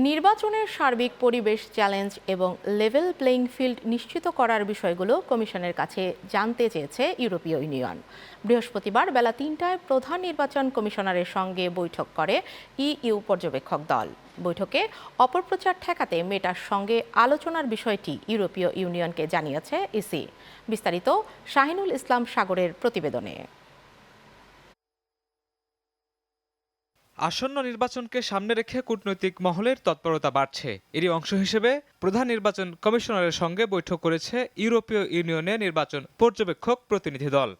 নির্বাচনের সার্বিক পরিবেশ চ্যালেঞ্জ এবং লেভেল প্লেইং ফিল্ড নিশ্চিত করার বিষয়গুলো কমিশনের কাছে জানতে চেয়েছে ইউরোপীয় ইউনিয়ন। বৃহস্পতিবার বেলা ৩টায় প্রধান নির্বাচন কমিশনারের সঙ্গে বৈঠক করে ইইউ পর্যবেক্ষক দল। বৈঠকে অপপ্রচার ঠেকাতে মেটার সঙ্গে আলোচনার বিষয়টি ইউরোপীয় ইউনিয়নকে জানিয়েছে ইসি। বিস্তারিত শাহিনুল ইসলাম সাগরের প্রতিবেদনে। আসন্ন নির্বাচনকে সামনে রেখে কূটনৈতিক মহলের তৎপরতা বাড়ছে। এরই অংশ হিসেবে প্রধান নির্বাচন কমিশনারের সঙ্গে বৈঠক করেছে ইউরোপীয় ইউনিয়নের নির্বাচন পর্যবেক্ষক প্রতিনিধি দল।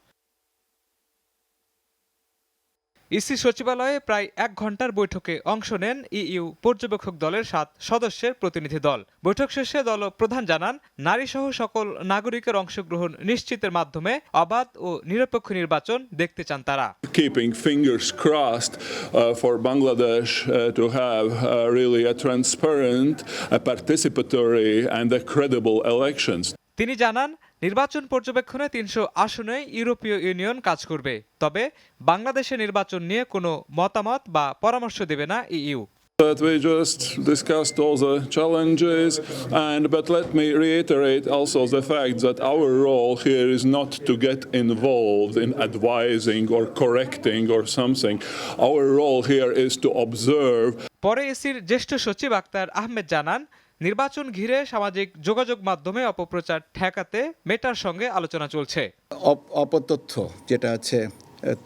ইসি সচিবালয়ে প্রায় ১ ঘণ্টার বৈঠকে অংশ নেন ইইউ পর্যবেক্ষক দলের ৭ সদস্যের প্রতিনিধি দল। বৈঠক শেষে দল প্রধান জানান, নারীসহ সকল নাগরিকের অংশগ্রহণ নিশ্চিতের মাধ্যমে অবাধ ও নিরপেক্ষ নির্বাচন দেখতে চান তারা। Keeping fingers crossed for Bangladesh to have really a transparent, a participatory and a credible elections. তিনি জানান, নির্বাচন পর্যবেক্ষণে ৩০০ আসনে ইউরোপীয় ইউনিয়ন কাজ করবে, তবে বাংলাদেশের নির্বাচন নিয়ে কোনো মতামত বা পরামর্শ দেবে না EU. That we just discussed all the challenges, but let me reiterate also the fact that our role here is not to get involved in advising or correcting or something. Our role here is to observe. পরে ইসির জ্যেষ্ঠ সচিব আক্তার আহমেদ জানান, নির্বাচন ঘিরে সামাজিক যোগাযোগ মাধ্যমে অপপ্রচার ঠেকাতে মেটার সঙ্গে আলোচনা চলছে। অপতথ্য যেটা আছে,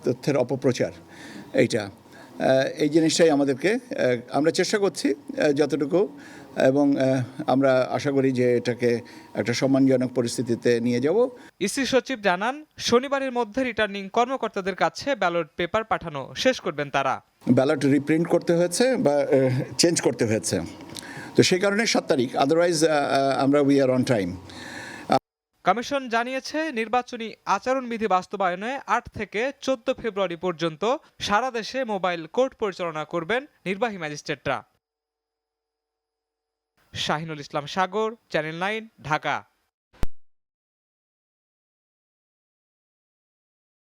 তথ্যের অপপ্রচার, এই জিনিসটাই আমরা চেষ্টা করছি যতটুকু, এবং আমরা আশা করি যে এটাকে একটা সম্মানজনক পরিস্থিতিতে নিয়ে যাব। ইসি সচিব জানান, শনিবারের মধ্যে রিটার্নিং কর্মকর্তাদের কাছে ব্যালট পেপার পাঠানো শেষ করবেন তারা। ব্যালট রিপ্রিন্ট করতে হয়েছে বা চেঞ্জ করতে হয়েছে, তো সেই কারণে ৭ তারিখ, আদারওয়াইজ আমরা we are on time. Commission জানিয়েছে, নির্বাচনী আচরণবিধি বাস্তবায়নে ৮ থেকে ১৪ ফেব্রুয়ারি পর্যন্ত সারা দেশে মোবাইল কোর্ট পরিচালনা করবেন নির্বাহী ম্যাজিস্ট্রেটরা। শাহিনুল ইসলাম সাগর, চ্যানেল 9, ঢাকা।